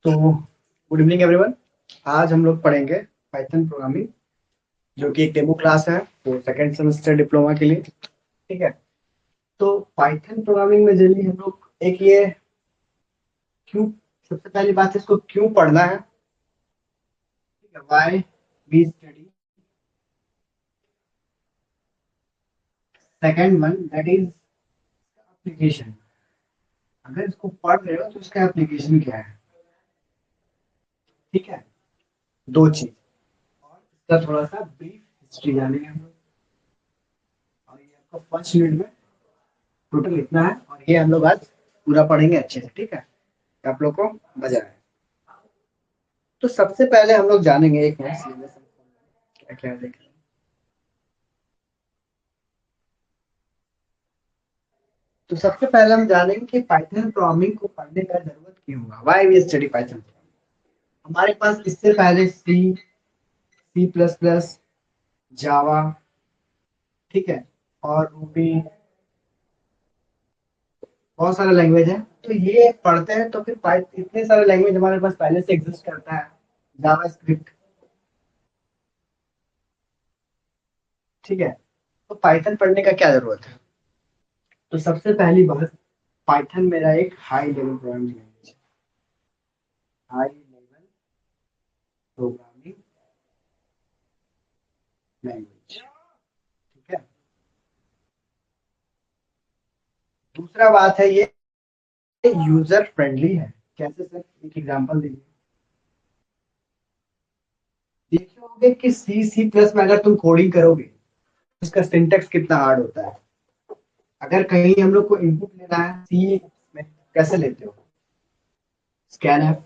तो good evening everyone. आज हम लोग पढ़ेंगे पाइथन प्रोग्रामिंग, जो कि एक डेमो क्लास है वो सेकेंड सेमेस्टर डिप्लोमा के लिए। ठीक है। तो पाइथन प्रोग्रामिंग में जनरली हम लोग एक ये क्यों, सबसे पहली बात है इसको क्यों पढ़ना है। ठीक है, why we study. Second one that is application. अगर इसको पढ़ रहे हो तो इसका एप्लीकेशन क्या है। ठीक है, दो चीज और इसका थोड़ा सा ब्रीफ हिस्ट्री जानेंगे हम लोग। और ये आपका 5 मिनट में टोटल इतना है, और ये हम लोग आज पूरा पढ़ेंगे अच्छे से। ठीक है, आप लोग को मजा आए। तो सबसे पहले हम लोग जानेंगे एक मिनट सिलेबस क्या क्या देख रहे हैं। तो सबसे पहले हम जानेंगे कि पाइथन प्रोग्रामिंग को पढ़ने का जरूरत क्यों हुआ, व्हाई वी स्टडी पाइथन। हमारे पास इससे पहले सी, सी प्लस प्लस, जावा, ठीक है, और रूबी, बहुत सारे लैंग्वेज है। तो ये पढ़ते हैं तो फिर इतने सारे लैंग्वेज हमारे पास पहले से एग्जिस्ट करता है। जावा स्क्रिप्ट, ठीक है। तो पाइथन पढ़ने का क्या जरूरत है। तो सबसे पहली बात, पाइथन मेरा एक हाई लेवल प्रोग्रामिंग लैंग्वेज है। हाई लेवल प्रोग्रामिंग लैंग्वेज, ठीक है। दूसरा बात है ये यूजर फ्रेंडली है। कैसे सर, एक एग्जांपल दीजिए। देखे होंगे कि सी सी प्लस में अगर तुम कोडिंग करोगे तो उसका सिंटेक्स कितना हार्ड होता है। अगर कहीं हम लोग को इनपुट लेना है सी में, कैसे लेते हो, स्कैन एफ।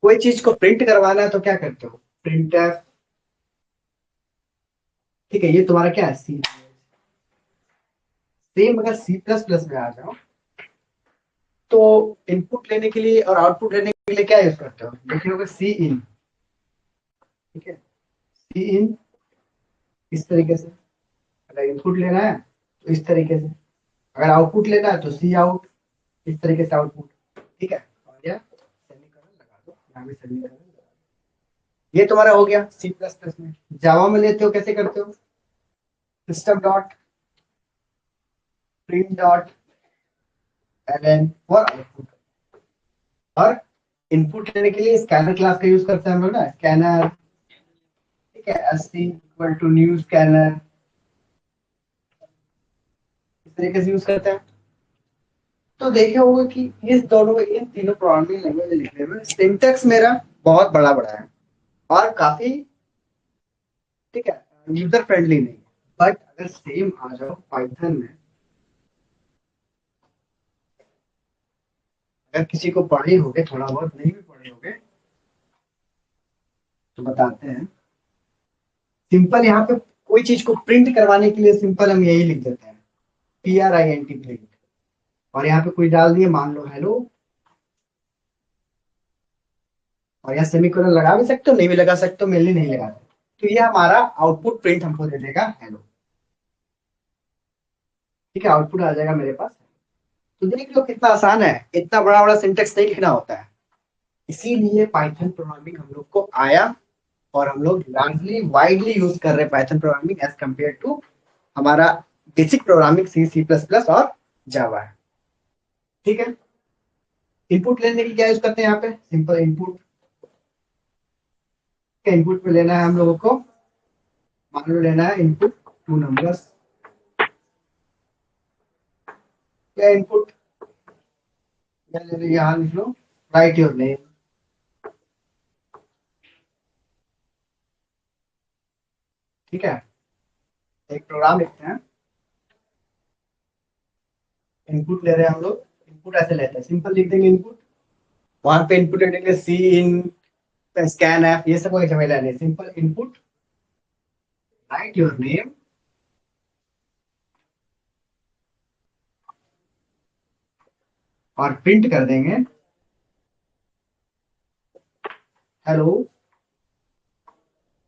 कोई चीज को प्रिंट करवाना है तो क्या करते हो, प्रिंट एफ। ठीक है, ये तुम्हारा क्या है, सी। सेम अगर सी प्लस प्लस में आ जाओ तो इनपुट लेने के लिए और आउटपुट लेने के लिए क्या यूज करते हो, देखिए होगा सी इन। ठीक है, सी इन इस तरीके से। अगर इनपुट लेना है तो इस तरीके से, अगर आउटपुट लेना है तो सी आउट, इस तरीके से आउटपुट। ठीक है, और यह सेमीकोलन लगा दो, यहाँ भी सेमीकोलन लगा दो। ये तुम्हारा हो गया सी प्लस प्लस में। जावा में लेते हो कैसे करते हो, system dot print dot LN for output. और इनपुट लेने के लिए स्कैनर क्लास का यूज करते हैं हम लोग ना, स्कैनर। ठीक है, S C equal to new scanner, इस तरीके से यूज करते हैं। तो देखे होगा कि इस दोनों, इन तीनों प्रोग्रामिंग लैंग्वेज लिखने में सिंटेक्स मेरा बहुत बड़ा बड़ा है और काफी, ठीक है, यूजर फ्रेंडली नहीं। बट अगर सेम आ जाओ पाइथन में, अगर किसी को पढ़े होगे, थोड़ा बहुत नहीं भी पढ़े होगे, तो बताते हैं। सिंपल यहाँ पे कोई चीज को प्रिंट करवाने के लिए सिंपल हम यही लिख देते हैं, PRINT प्रिंट। और यहाँ पे कोई डाल दिए, मान लो हेलो, और यहाँ सेमीकोलन लगा भी सकते हो, नहीं भी लगा सकते हो, मेनली नहीं लगा सकते। तो ये हमारा आउटपुट प्रिंट हमको दे देगा हेलो। ठीक है, आउटपुट आ जाएगा मेरे पास। तो देख लो कितना आसान है, इतना बड़ा बड़ा सिंटेक्स नहीं लिखना होता है। इसीलिए पाइथन प्रोग्रामिंग हम लोग को आया, और हम लोग लार्जली वाइडली यूज कर रहे हैं Python programming as compared to हमारा basic programming C C plus plus और जावा है। ठीक है, इनपुट लेने की क्या यूज करते हैं यहाँ पे, सिंपल इनपुट। इनपुट में लेना है हम लोगों को, मान लो लेना है इनपुट 2 नंबर्स। क्या इनपुट, यहाँ लिख लो, राइट योर नेम। ठीक है, एक प्रोग्राम लिखते हैं, इनपुट ले रहे हैं हम लोग। इनपुट ऐसे लेते हैं, सिंपल लिख देंगे इनपुट। वहां पे इनपुट लेने के लिए सी इन, स्कैन ऐप, ये सब कोई झमेला नहीं, simple input, right your name, और प्रिंट कर देंगे हेलो।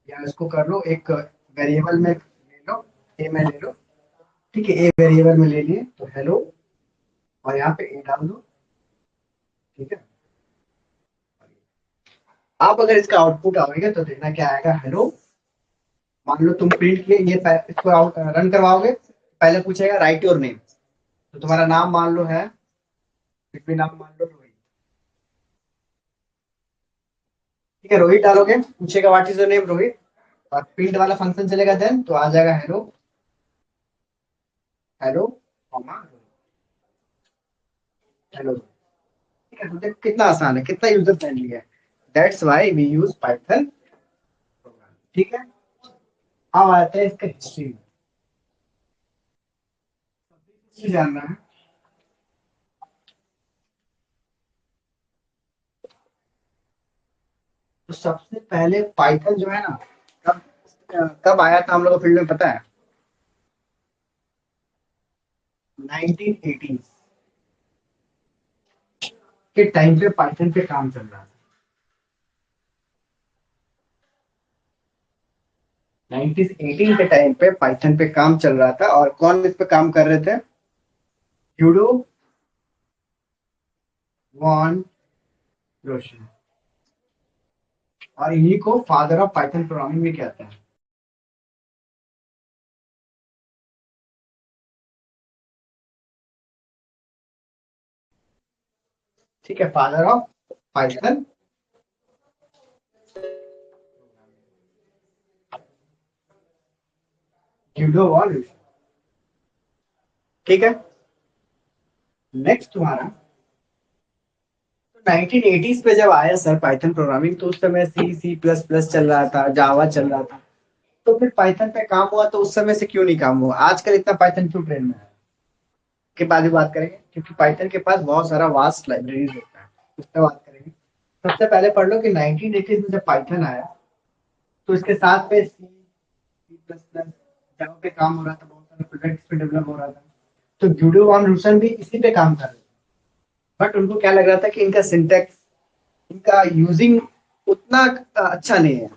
या इसको कर लो एक वेरिएबल में ले लो, ए में ले लो। ठीक है, ए वेरिएबल में ले लिए तो हेलो, और यहाँ पे ए डाल दो। ठीक है। आप अगर इसका आउटपुट आओगे तो देखना क्या आएगा, हेलो। मान लो तुम प्रिंट किए ये इसको रन करवाओगे, पहले पूछेगा राइट योर नेम। तो तुम्हारा नाम मान लो है, कुछ भी नाम मान लो रोहित। ठीक है, रोहित डालोगे, पूछेगा what is your name Rohit, और प्रिंट वाला फंक्शन चलेगा, देन तो आ जाएगा हेलो, हेलो कॉमा हेलो। ठीक है, तो देख कितना आसान है, कितना यूजर फ्रेंडली है। That's why we use Python. ठीक है। अब आते हैं इसका हिस्ट्री। हिस्ट्री जानना है तो सबसे पहले पाइथन जो है ना, कब कब आया था हम लोग को फील्ड में पता है? 1980 के टाइम पे पाइथन पे काम चल रहा था। 1918 के टाइम पे पाइथन पे काम चल रहा था, और कौन इस पे काम कर रहे थे? यूडो वॉन रोशन। और इन्हीं को फादर ऑफ पाइथन प्रोग्रामिंग भी कहते हैं। ठीक है, फादर ऑफ पाइथन यूडो वॉन रोशन। ठीक है। नेक्स्ट तुम्हारा 1980s पे जब आया सर पाइथन प्रोग्रामिंग, तो उस समय सी सी प्लस प्लस चल रहा था, जावा चल रहा था। तो फिर पाइथन पे काम हुआ, तो उस समय से क्यों नहीं काम हुआ? आजकल इतना पाइथन क्यों ट्रेंड में है के बाद भी बात करेंगे, क्योंकि पाइथन के पास बहुत सारा वास्ट लाइब्रेरीज होता है, उस पर बात करेंगे। सबसे पहले पढ़ लो कि 1980 में जब पाइथन आया, तो इसके साथ पे सी सी प्लस प्लस जावा पे काम हो रहा था, बहुत सारे प्रोजेक्ट्स पे डेवलप हो रहा था। तो जूडो वॉन रूसन भी इसी पे काम कर रहे थे। बट उनको क्या लग रहा था कि इनका सिंटेक्स, इनका यूजिंग उतना अच्छा नहीं है।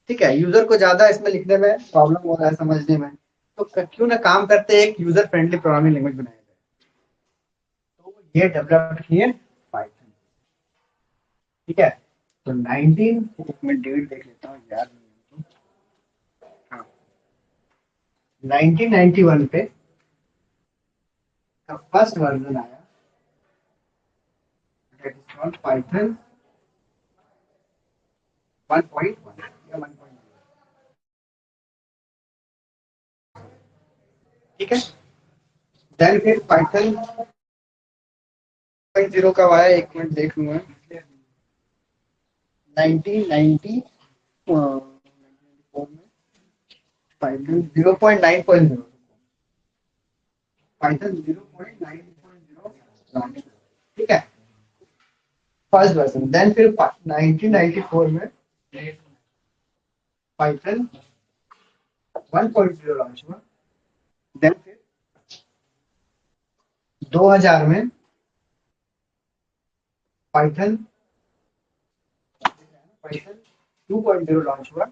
ठीक है, यूजर को ज्यादा इसमें लिखने में प्रॉब्लम हो रहा है, समझने में। तो क्यों ना काम करते एक यूजर फ्रेंडली प्रोग्रामिंग लैंग्वेज बनाया जाए। तो ये डेवलप किए पाइथन। ठीक है। तो 19, एक मिनट डेट देख लेता हूँ यार। हाँ, 1991 पे का फर्स्ट वर्जन आया, दैट इज कॉल्ड पाइथन 1.1 या 1.0। ठीक है। देन फिर पाइथन 0 कब आया, एक मिनट देख लूंगा। 1994 में पाइथन 0.9.0, पाइथन 0.9.0। ठीक है, फर्स्ट वर्जन। देन फिर 1994 में पाइथन 1.0 लॉन्च हुआ। देन फिर 2000 में पाइथन पाइथन 2.0 लॉन्च हुआ।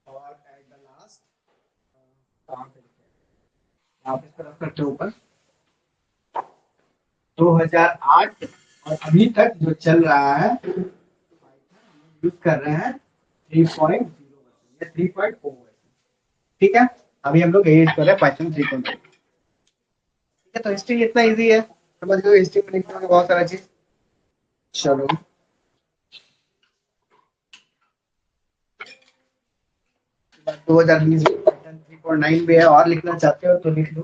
और एट द लास्ट, कहाँ पे आप इस तरफ करते हो ऊपर, 2008, और अभी तक जो चल रहा है यूज कर रहे हैं 3.0 या 3.0। ठीक है, अभी हम लोग यूज कर रहे हैं पाइथन 3.0। ठीक है, तो हिस्ट्री इतना इजी है, समझ लो। हिस्ट्री में लिखने में बहुत सारा चीज। चलो, 2020 में पाइथन 3.9 भी है, और लिखना चाहते हो तो लिख लो।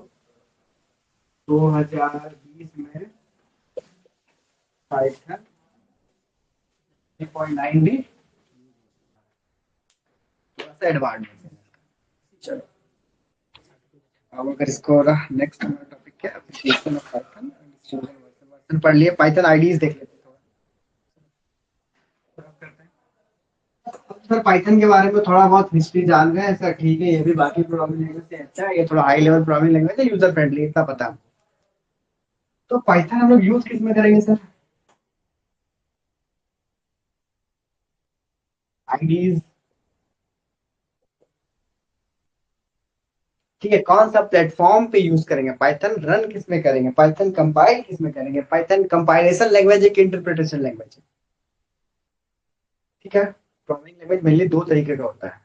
2020 में पाइथन 3.9 भी थोड़ा सा एडवांस है। चलो, अब अगर इसको नेक्स्ट टॉपिक क्या, एप्लीकेशन ऑफ पाइथन वर्जन पढ़ लिए, पाइथन आईडीज देख लेते हैं थोड़ा। सर पाइथन के बारे में थोड़ा बहुत हिस्ट्री जान गए सर, ठीक है, ये भी बाकी प्रोग्रामिंग लैंग्वेज से अच्छा है, ये थोड़ा हाई लेवल प्रोग्रामिंग लैंग्वेज है, यूजर फ्रेंडली, इतना पता। तो पाइथन हम लोग यूज किस में करेंगे सर? आईडीज। ठीक है, कौन सा प्लेटफॉर्म पे यूज करेंगे, पाइथन रन किस में करेंगे, पाइथन कंपाइल किस में करेंगे। पाइथन कंपाइलेशन लैंग्वेज एक इंटरप्रिटेशन लैंग्वेज है। ठीक है, प्रोग्रामिंग लैंग्वेज मेनली दो तरीके का होता है,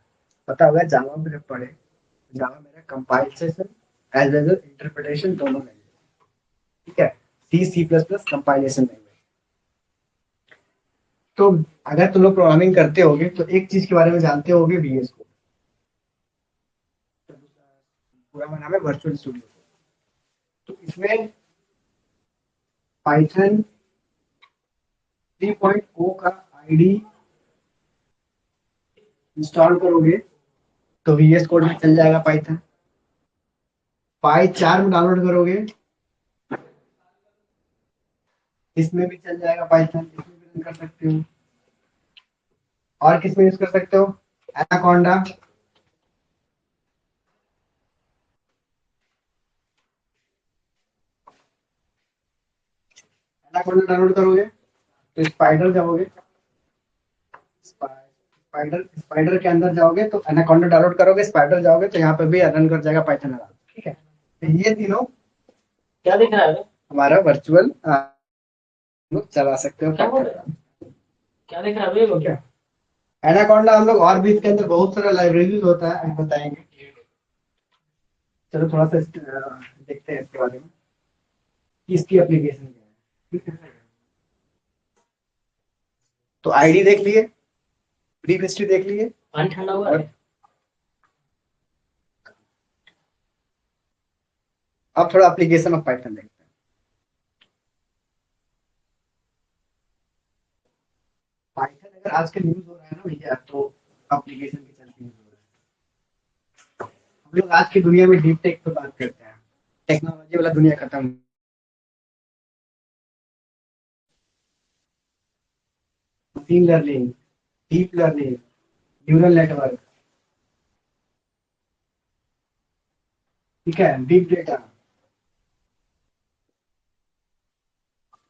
पता होगा जावा में जब पढ़े, जावा मेरा compilation as well as interpretation दोनों लैंग्वेज। ठीक है, C C plus plus compilation language. तो अगर तुम लोग प्रोग्रामिंग करते होगे तो एक चीज के बारे में जानते होगे, वीएस को, पूरा नाम है वर्चुअल स्टूडियो। तो इसमें पाइथन 3.0 का आईडी इंस्टॉल करोगे तो वीएस कोड में चल जाएगा पाइथन। पाई 4 में डाउनलोड करोगे इसमें भी चल जाएगा पाइथन, इसमें भी रन कर सकते हो। और किस में यूज कर सकते हो, एनाकोंडा। एनाकोंडा डाउनलोड करोगे तो स्पाइडर जाओगे, स्पाइडर स्पाइडर के अंदर जाओगे तो एनाकोंडा डाउनलोड करोगे, स्पाइडर जाओगे तो यहाँ पे भी रन कर जाएगा पाइथन आराम। ठीक है, तो ये तीनों क्या दिख रहा है हमारा वर्चुअल लोग चला सकते हो। क्या दिख रहा है क्या, एनाकोंडा हम लोग, और भी इसके अंदर बहुत सारा लाइब्रेरीज होता है, हम बताएंगे। चलो थोड़ा सा देखते हैं इसके बारे में कि इसकी एप्लीकेशन क्या है। ठीक है, तो आईडी देख लिए, ब्रीफ हिस्ट्री देख लिए, पानी ठंडा हुआ है। अब थोड़ा एप्लीकेशन ऑफ पाइथन देखते हैं। पाइथन अगर आजकल यूज हो रहा है ना भैया, तो एप्लीकेशन के चलते यूज हो रहा है। हम लोग आज की दुनिया में डीप टेक पे बात करते हैं, टेक्नोलॉजी वाला दुनिया खत्म। Machine learning, deep learning, neural network, ठीक है, बिग डेटा,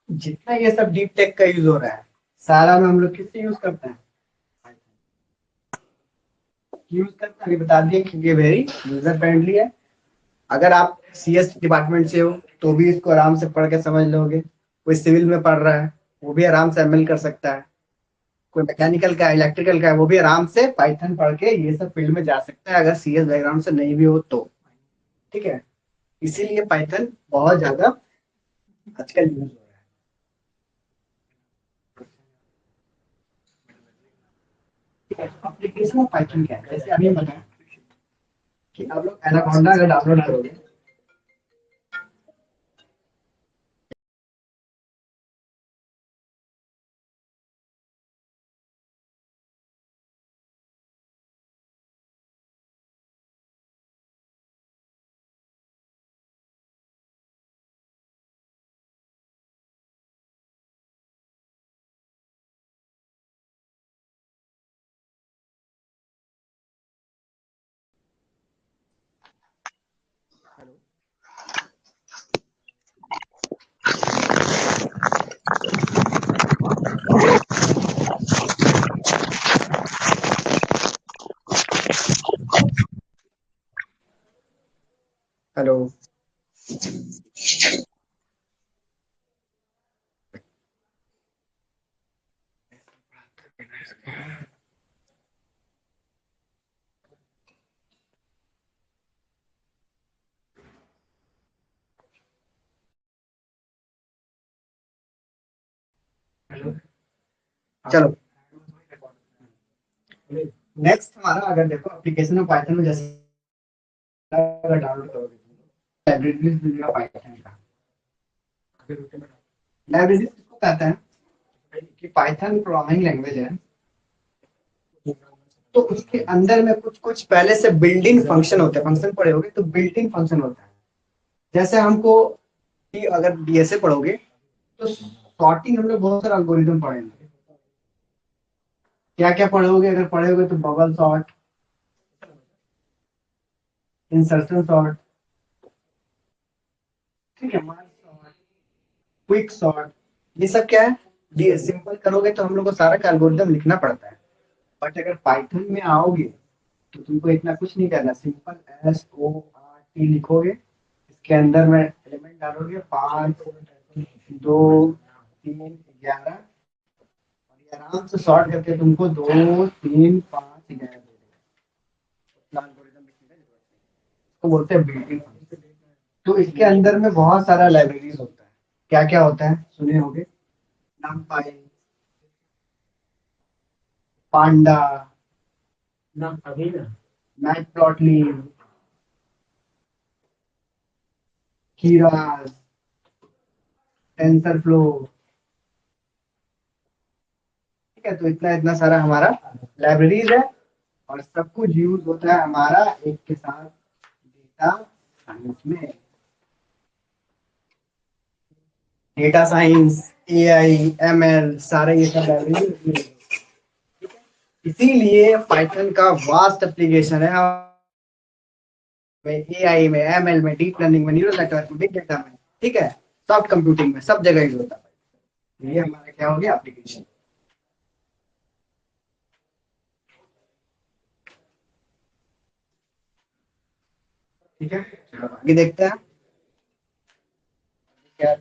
जितना ये सब डीप टेक का यूज हो रहा है, सारा में हम लोग किससे यूज करते हैं, यूज करते हैं, अभी बता दिए कि ये वेरी यूजर फ्रेंडली है। अगर आप सीएस डिपार्टमेंट से हो तो भी इसको आराम से पढ़ के समझ लोगे, कोई सिविल में पढ़ रहा है वो भी आराम से एमएल कर सकता है, कोई मैकेनिकल का इलेक्ट्रिकल का है वो भी आराम से पाइथन पढ़ के ये सब फील्ड में जा सकता है, अगर सीएस बैकग्राउंड से नहीं भी हो तो। ठीक है, इसीलिए पाइथन बहुत ज्यादा आजकल यूज हो रहा है। एप्लीकेशन ऑफ पाइथन क्या है, जैसे अभी बताया कि आप लोग एनाकोंडा अगर डाउनलोड करोगे, हेलो, चलो नेक्स्ट हमारा, अगर देखो एप्लीकेशन ऑफ पाइथन में जैसे अगर डाउनलोड करोगे लाइब्रेरीज मिलेगा पाइथन का। लाइब्रेरीज किसको कहते हैं कि पाइथन प्रोग्रामिंग लैंग्वेज है, तो उसके अंदर में कुछ कुछ पहले से बिल्ट इन फंक्शन होते हैं, फंक्शन पढ़े होगे तो बिल्ट इन फंक्शन होता है। जैसे हमको कि अगर डीएसए पढ़ोगे तो सॉर्टिंग हम लोग बहुत सारा एल्गोरिदम पढ़ेंगे, क्या क्या पढ़ोगे, अगर पढ़ोगे तो बबल सॉर्ट, इंसर्शन सॉर्ट, ठीक है, मार्ज सॉर्ट, क्विक सॉर्ट, ये सब क्या है, ये सिंपल करोगे तो हम लोग को सारा का एल्गोरिदम लिखना पड़ता है। बट अगर पाइथन में आओगे तो तुमको इतना कुछ नहीं करना, सिंपल एस ओ ई लिखोगे, इसके अंदर में एलिमेंट डालोगे 5 2 3 11, और ये आराम से सॉर्ट करके तुमको 2 3 5 11 दे देगा। एल्गोरिथम लिखने का जरूरत नहीं, इसको बोलते हैं बिल्डिंग फंक्शन। तो इसके अंदर में बहुत सारा लाइब्रेरीज होता है। क्या क्या होता है सुने होगे? नमपाई, पांडा, ना अभी ना। Matplotlib, Keras, TensorFlow. ठीक है, तो इतना इतना सारा हमारा लाइब्रेरीज है, और सब कुछ यूज होता है हमारा एक के साथ डेटा साइंस में। डेटा साइंस, एआई, एमएल, सारे ये सब लाइब्रेरी। इसीलिए पाइथन का वास्ट एप्लीकेशन है एआई में, एमएल में, डीप लर्निंग में, न्यूरल नेटवर्क में, बिग डेटा में। ठीक है, सॉफ्ट कंप्यूटिंग में, सब जगह यूज होता है। ये हमारा क्या हो गया एप्लीकेशन। ठीक है, चलो आगे देखते हैं क्या है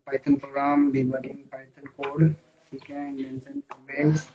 Python programme, debugging Python code. ठीक है, इंडेंशन कमेंट्स,